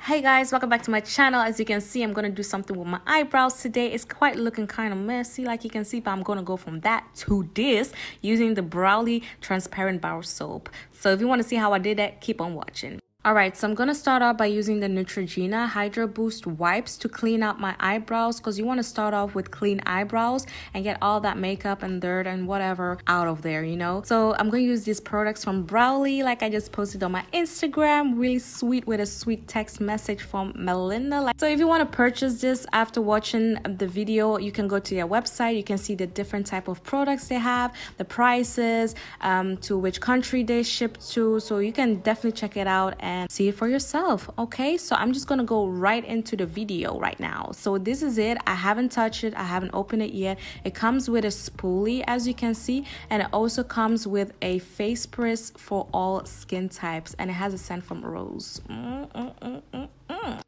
Hey guys, welcome back to my channel. As you can see, I'm going to do something with my eyebrows today. It's quite looking kind of messy like you can see, but I'm going to go from that to this using the BROWLY transparent bar soap. So if you want to see how I did that, keep on watching. Alright, so I'm going to start off by using the Neutrogena Hydro Boost wipes to clean out my eyebrows, because you want to start off with clean eyebrows and get all that makeup and dirt and whatever out of there, you know. So I'm going to use these products from BROWLY, like I just posted on my Instagram. Really sweet, with a sweet text message from Melinda. So if you want to purchase this after watching the video, you can go to their website. You can see the different type of products they have, the prices, to which country they ship to. So you can definitely check it out and see it for yourself. Okay, so I'm just gonna go right into the video right now. So this is it. I haven't touched it, I haven't opened it yet. It comes with a spoolie, as you can see, and it also comes with a face spritz for all skin types, and it has a scent from rose.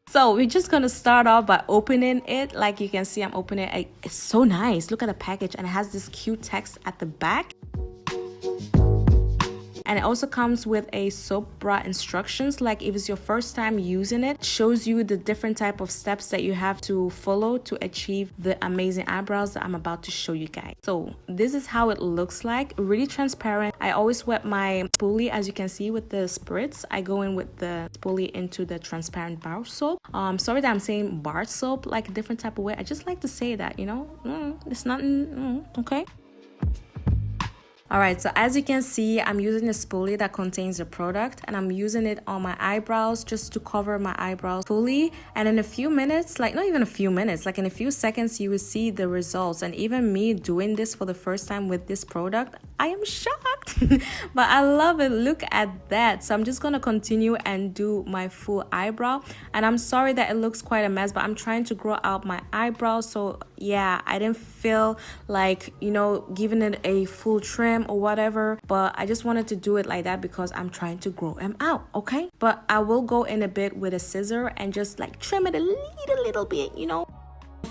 So we're just gonna start off by opening it. Like you can see, I'm opening it. It's so nice. Look at the package, and it has this cute text at the back. And it also comes with a soap bra instructions. Like if it's your first time using it, shows you the different type of steps that you have to follow to achieve the amazing eyebrows that I'm about to show you guys. So this is how it looks like, really transparent. I always wet my spoolie, as you can see, with the spritz. I go in with the spoolie into the transparent bar soap. Sorry that I'm saying bar soap like a different type of way. I just like to say that, you know, it's not okay. Alright, so as you can see, I'm using a spoolie that contains the product, and I'm using it on my eyebrows just to cover my eyebrows fully. And in a few minutes, like not even a few minutes, like in a few seconds, you will see the results. And even me doing this for the first time with this product, I am shocked. But I love it. Look at that. So I'm just going to continue and do my full eyebrow. And I'm sorry that it looks quite a mess, but I'm trying to grow out my eyebrows. So yeah, I didn't feel like, you know, giving it a full trim or whatever, but I just wanted to do it like that because I'm trying to grow them out, okay? But I will go in a bit with a scissor and just like trim it a little bit, you know.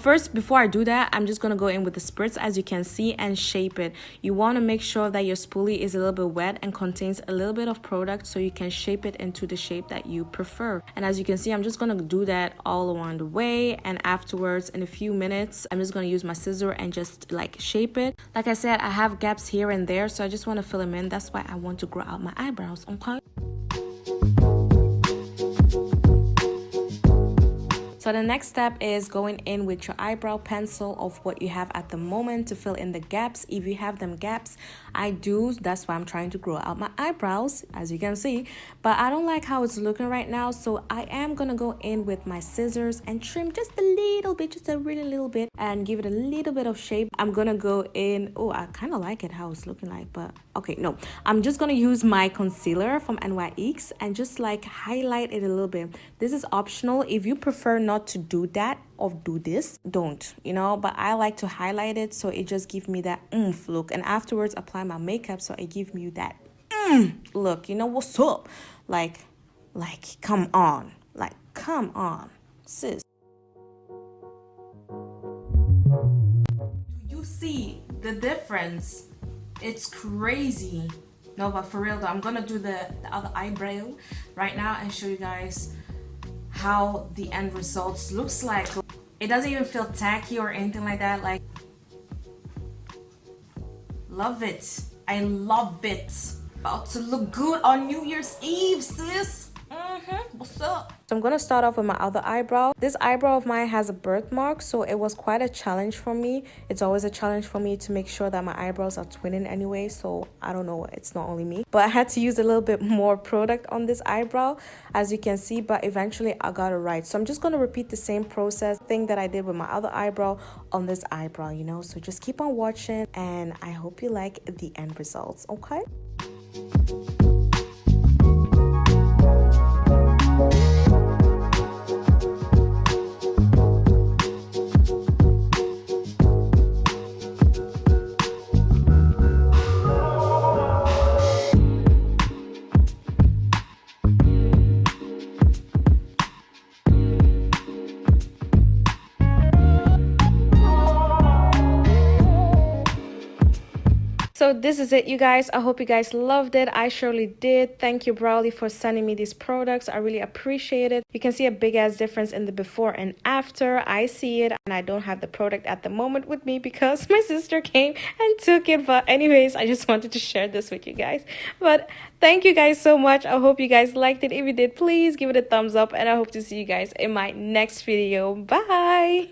First, before I do that, I'm just going to go in with the spritz, as you can see, and shape it. You want to make sure that your spoolie is a little bit wet and contains a little bit of product so you can shape it into the shape that you prefer. And as you can see, I'm just going to do that all along the way. And afterwards, in a few minutes, I'm just going to use my scissor and just like shape it. Like I said, I have gaps here and there, so I just want to fill them in. That's why I want to grow out my eyebrows, okay? So the next step is going in with your eyebrow pencil of what you have at the moment to fill in the gaps. If you have them gaps, I do. That's why I'm trying to grow out my eyebrows, as you can see. But I don't like how it's looking right now, so I am going to go in with my scissors and trim just a little bit, just a really little bit, and give it a little bit of shape. I'm going to go in. Oh, I kind of like it how it's looking like, but okay, no. I'm just going to use my concealer from NYX and just like highlight it a little bit. This is optional. If you prefer not to do that or do this, don't, you know, but I like to highlight it so it just gives me that oomph look, and afterwards apply my makeup so it gives me that look, you know, what's up, like come on, sis. Do you see the difference? It's crazy. No, but for real though, I'm gonna do the other eyebrow right now and show you guys how the end results looks like. It doesn't even feel tacky or anything like that. Like, love it. I love it. About to look good on New Year's Eve, sis. What's up? So I'm gonna start off with my other eyebrow. This eyebrow of mine has a birthmark, so it was quite a challenge for me. It's always a challenge for me to make sure that my eyebrows are twinning anyway, so I don't know, it's not only me. But I had to use a little bit more product on this eyebrow, as you can see, but eventually I got it right. So I'm just gonna repeat the same process thing that I did with my other eyebrow on this eyebrow, you know. So just keep on watching, and I hope you like the end results, okay? So this is it, you guys. I hope you guys loved it. I surely did. Thank you, BROWLY, for sending me these products. I really appreciate it. You can see a big ass difference in the before and after. I see it, and I don't have the product at the moment with me because my sister came and took it. But anyways, I just wanted to share this with you guys. But thank you guys so much. I hope you guys liked it. If you did, please give it a thumbs up, and I hope to see you guys in my next video. Bye.